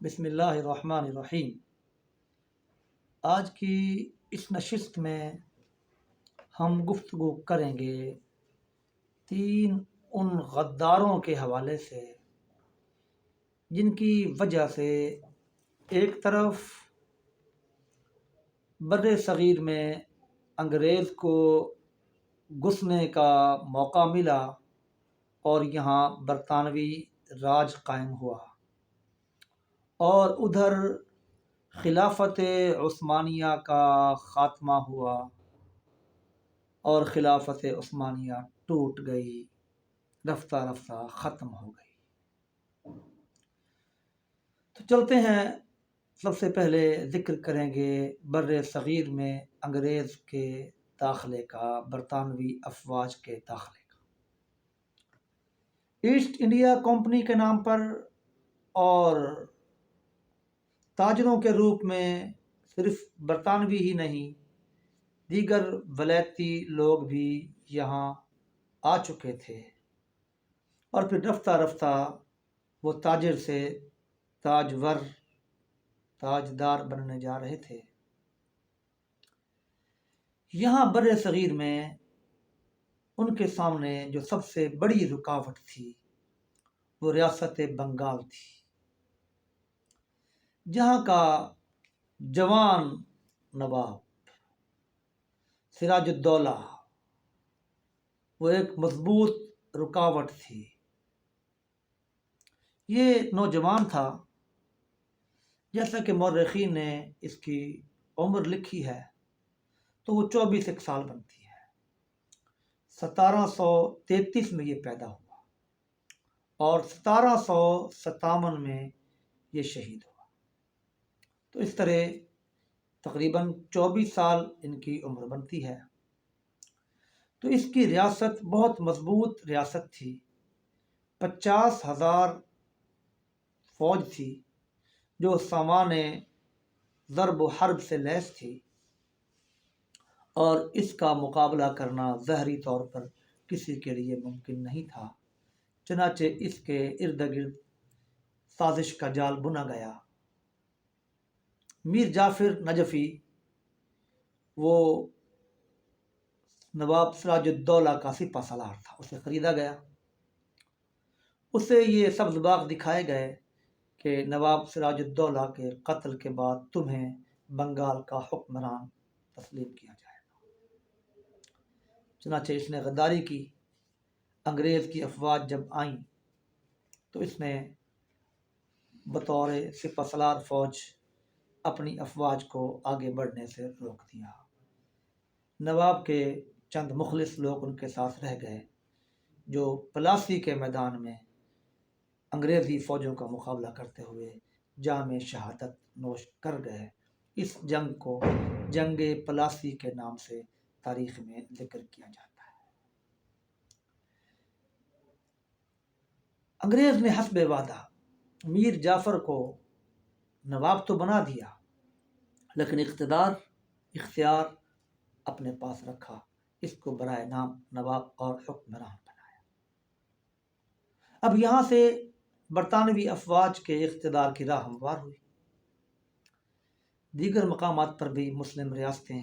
بسم اللہ الرحمن الرحیم۔ آج کی اس نشست میں ہم گفتگو کریں گے تین ان غداروں کے حوالے سے جن کی وجہ سے ایک طرف بر صغیر میں انگریز کو گھسنے کا موقع ملا اور یہاں برطانوی راج قائم ہوا، اور ادھر خلافت عثمانیہ کا خاتمہ ہوا اور خلافت عثمانیہ ٹوٹ گئی، رفتہ رفتہ ختم ہو گئی۔ تو چلتے ہیں، سب سے پہلے ذکر کریں گے بر صغیر میں انگریز کے داخلے کا، برطانوی افواج کے داخلے کا۔ ایسٹ انڈیا کمپنی کے نام پر اور تاجروں کے روپ میں صرف برطانوی ہی نہیں، دیگر ولایتی لوگ بھی یہاں آ چکے تھے، اور پھر رفتہ رفتہ وہ تاجر سے تاجور، تاجدار بننے جا رہے تھے۔ یہاں بر صغیر میں ان کے سامنے جو سب سے بڑی رکاوٹ تھی وہ ریاست بنگال تھی، جہاں کا جوان نواب سراج الدولہ وہ ایک مضبوط رکاوٹ تھی۔ یہ نوجوان تھا، جیسا کہ مورخین نے اس کی عمر لکھی ہے تو وہ 24 سال بنتی ہے۔ 1733 میں یہ پیدا ہوا اور 1757 میں یہ شہید ہوا، تو اس طرح تقریباً 24 سال ان کی عمر بنتی ہے۔ تو اس کی ریاست بہت مضبوط ریاست تھی، 50,000 فوج تھی جو سامان ضرب و حرب سے لیس تھی، اور اس کا مقابلہ کرنا ظاہری طور پر کسی کے لیے ممکن نہیں تھا، چنانچہ اس کے ارد گرد سازش کا جال بنا گیا۔ میر جعفر نجفی وہ نواب سراج الدولہ کا سپہ سالار تھا، اسے خریدا گیا، اسے یہ سبز باغ دکھائے گئے کہ نواب سراج الدولہ کے قتل کے بعد تمہیں بنگال کا حکمران تسلیم کیا جائے گا۔ چنانچہ اس نے غداری کی۔ انگریز کی افواج جب آئیں تو اس نے بطور سپہ سالار فوج اپنی افواج کو آگے بڑھنے سے روک دیا۔ نواب کے چند مخلص لوگ ان کے ساتھ رہ گئے، جو پلاسی کے میدان میں انگریزی فوجوں کا مقابلہ کرتے ہوئے جام شہادت نوش کر گئے۔ اس جنگ کو جنگ پلاسی کے نام سے تاریخ میں ذکر کیا جاتا ہے۔ انگریز نے حسب وعدہ میر جعفر کو نواب تو بنا دیا، لیکن اختیار اپنے پاس رکھا، اس کو برائے نام نواب اور حکمران بنایا۔ اب یہاں سے برطانوی افواج کے اقتدار کی راہ ہموار ہوئی۔ دیگر مقامات پر بھی مسلم ریاستیں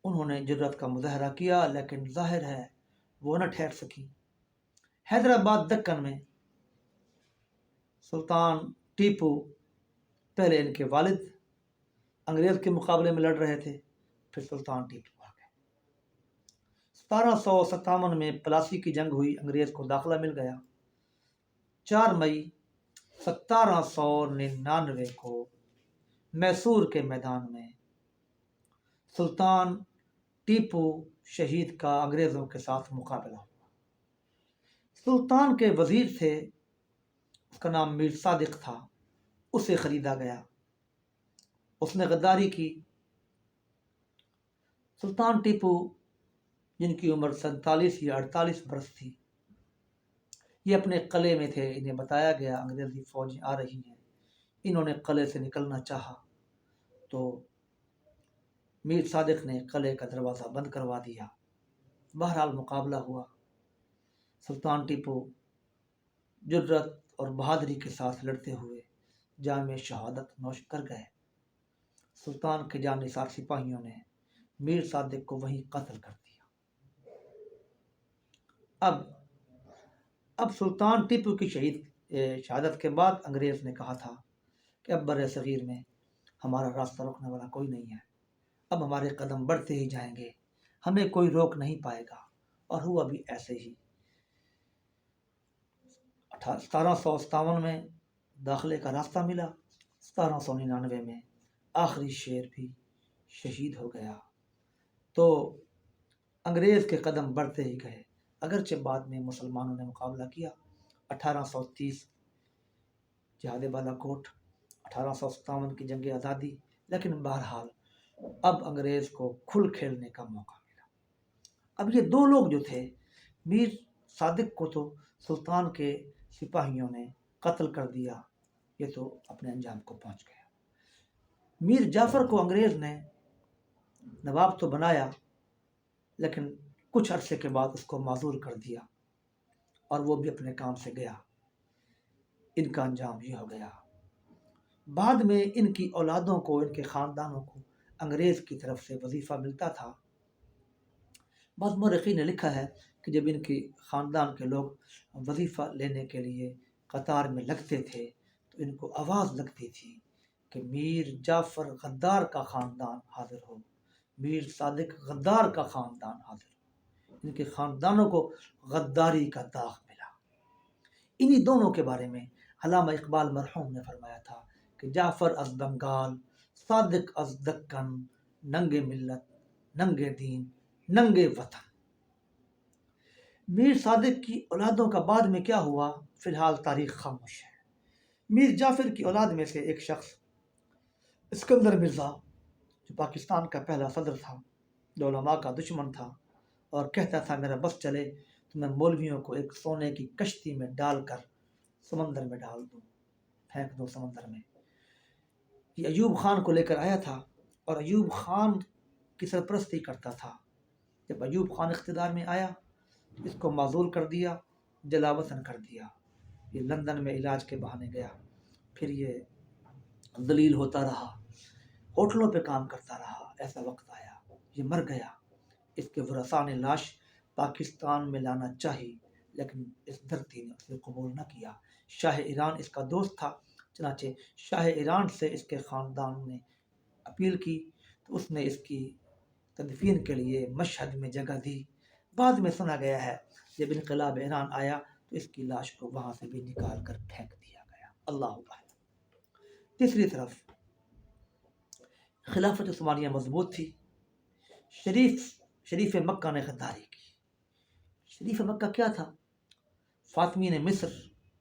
انہوں نے جرأت کا مظاہرہ کیا، لیکن ظاہر ہے وہ نہ ٹھہر سکیں۔ حیدرآباد دکن میں سلطان ٹیپو، پہلے ان کے والد انگریز کے مقابلے میں لڑ رہے تھے، پھر سلطان ٹیپو آ گئے۔ 1757 میں پلاسی کی جنگ ہوئی، انگریز کو داخلہ مل گیا۔ 4 مئی 1799 کو میسور کے میدان میں سلطان ٹیپو شہید کا انگریزوں کے ساتھ مقابلہ ہوا۔ سلطان کے وزیر تھے، اس کا نام میر صادق تھا، اسے خریدا گیا، اس نے غداری کی۔ سلطان ٹیپو، جن کی عمر 47 یا 48 برس تھی، یہ اپنے قلعے میں تھے، انہیں بتایا گیا انگریزی فوجیں آ رہی ہیں۔ انہوں نے قلعے سے نکلنا چاہا تو میر صادق نے قلعے کا دروازہ بند کروا دیا۔ بہرحال مقابلہ ہوا۔ سلطان ٹیپو جرأت اور بہادری کے ساتھ لڑتے ہوئے جام شہادت نوش کر گئے۔ سلطان کے جانثار سپاہیوں نے میر صادق کو وہیں قتل کر دیا۔ اب سلطان ٹیپو کی شہادت کے بعد انگریز نے کہا تھا کہ اب بر صغیر میں ہمارا راستہ روکنے والا کوئی نہیں ہے، اب ہمارے قدم بڑھتے ہی جائیں گے، ہمیں کوئی روک نہیں پائے گا۔ اور ہوا بھی ایسے ہی۔ 1757 میں داخلے کا راستہ ملا، 1799 میں آخری شیر بھی شہید ہو گیا۔ تو انگریز کے قدم بڑھتے ہی گئے، اگرچہ بعد میں مسلمانوں نے مقابلہ کیا۔ 1830 جہاد بالا کوٹ، 1857 کی جنگ آزادی، لیکن بہرحال اب انگریز کو کھل کھیلنے کا موقع ملا۔ اب یہ دو لوگ جو تھے، میر صادق کو تو سلطان کے سپاہیوں نے قتل کر دیا، یہ تو اپنے انجام کو پہنچ گیا۔ میر جعفر کو انگریز نے نواب تو بنایا، لیکن کچھ عرصے کے بعد اس کو معزول کر دیا اور وہ بھی اپنے کام سے گیا۔ ان کا انجام یہ ہو گیا۔ بعد میں ان کی اولادوں کو، ان کے خاندانوں کو انگریز کی طرف سے وظیفہ ملتا تھا۔ بعض مورخین نے لکھا ہے کہ جب ان کی خاندان کے لوگ وظیفہ لینے کے لیے قطار میں لگتے تھے تو ان کو آواز لگتی تھی کہ میر جعفر غدار کا خاندان حاضر ہو، میر صادق غدار کا خاندان حاضر ہو۔ ان کے خاندانوں کو غداری کا داغ ملا۔ انہی دونوں کے بارے میں علامہ اقبال مرحوم نے فرمایا تھا کہ جعفر از بنگال، صادق از دکن، ننگے ملت، ننگے دین، ننگے وطن۔ میر صادق کی اولادوں کا بعد میں کیا ہوا، فی الحال تاریخ خاموش ہے۔ میر جعفر کی اولاد میں سے ایک شخص اسکندر مرزا، جو پاکستان کا پہلا صدر تھا، جو علماء کا دشمن تھا اور کہتا تھا میرا بس چلے تو میں مولویوں کو ایک سونے کی کشتی میں ڈال کر سمندر میں ڈال دوں، پھینک دوں سمندر میں۔ یہ ایوب خان کو لے کر آیا تھا اور ایوب خان کی سرپرستی کرتا تھا۔ جب ایوب خان اقتدار میں آیا، اس کو معزول کر دیا، جلا وطن کر دیا۔ یہ لندن میں علاج کے بہانے گیا، پھر یہ ذلیل ہوتا رہا، ہوٹلوں پہ کام کرتا رہا۔ ایسا وقت آیا یہ مر گیا۔ اس کے ورثاء نے لاش پاکستان میں لانا چاہی، لیکن اس دھرتی نے اسے قبول نہ کیا۔ شاہ ایران اس کا دوست تھا، چنانچہ شاہ ایران سے اس کے خاندان نے اپیل کی تو اس نے اس کی تدفین کے لیے مشہد میں جگہ دی۔ بعد میں سنا گیا ہے جب انقلاب ایران آیا تو اس کی لاش کو وہاں سے بھی نکال کر پھینک دیا گیا۔ اللہ اکبر۔ تیسری طرف خلافت عثمانیہ مضبوط تھی۔ شریف مکہ نے غداری کی۔ شریف مکہ کیا تھا؟ فاطمین مصر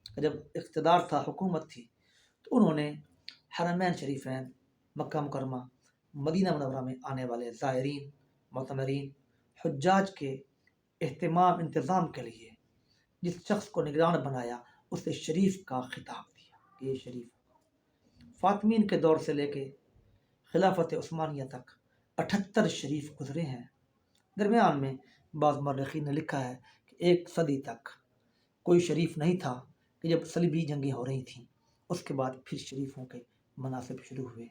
کا جب اقتدار تھا، حکومت تھی، تو انہوں نے حرمین شریفین، مکہ مکرمہ، مدینہ منورہ میں آنے والے زائرین، معتمرین، حجاج کے اہتمام انتظام کے لیے جس شخص کو نگران بنایا اسے شریف کا خطاب دیا کہ یہ شریف۔ فاطمین کے دور سے لے کے خلافت عثمانیہ تک 78 شریف گزرے ہیں۔ درمیان میں بعض مورخین نے لکھا ہے کہ 1 صدی تک کوئی شریف نہیں تھا، کہ جب صلیبی جنگیں ہو رہی تھیں اس کے بعد پھر شریفوں کے مناصب شروع ہوئے۔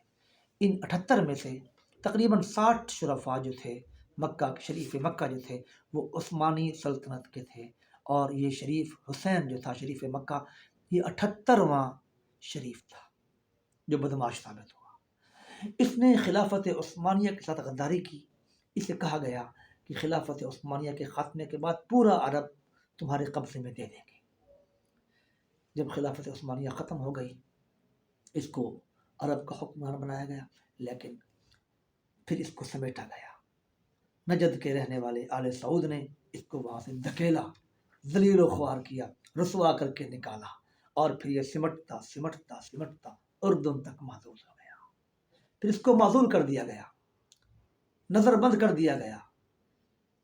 ان 78 میں سے تقریباً 60 شرفاء جو تھے مکہ، شریف مکہ جو تھے وہ عثمانی سلطنت کے تھے، اور یہ شریف حسین جو تھا شریف مکہ، یہ 78واں شریف تھا جو بدمعاش ثابت ہوا۔ اس نے خلافت عثمانیہ کے ساتھ غداری کی۔ اسے کہا گیا کہ خلافت عثمانیہ کے خاتمے کے بعد پورا عرب تمہارے قبضے میں دے دیں گے۔ جب خلافت عثمانیہ ختم ہو گئی، اس کو عرب کا حکمران بنایا گیا، لیکن پھر اس کو سمیٹا گیا۔ نجد کے رہنے والے آل سعود نے اس کو وہاں سے دھکیلا، ذلیل و خوار کیا، رسوا کر کے نکالا، اور پھر یہ سمٹتا سمٹتا سمٹتا اردن تک معزول ہو گیا۔ پھر اس کو معزول کر دیا گیا، نظر بند کر دیا گیا،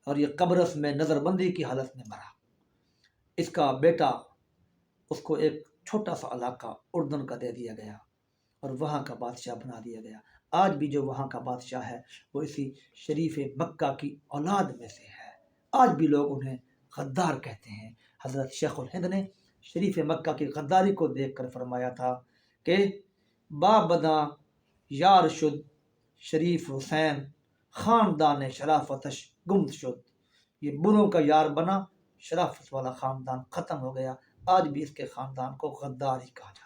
اور یہ قبرص میں نظر بندی کی حالت میں مرا۔ اس کا بیٹا، اس کو ایک چھوٹا سا علاقہ اردن کا دے دیا گیا اور وہاں کا بادشاہ بنا دیا گیا۔ آج بھی جو وہاں کا بادشاہ ہے وہ اسی شریف مکہ کی اولاد میں سے ہے۔ آج بھی لوگ انہیں غدار کہتے ہیں۔ حضرت شیخ الہند نے شریف مکہ کی غداری کو دیکھ کر فرمایا تھا کہ بابداں یار شد شریف حسین خاندان شرافتش گم شد. یہ بروں کا یار بنا، شرافت والا خاندان ختم ہو گیا. آج بھی اس کے خاندان کو غدار ہی کہا جاتا ہے.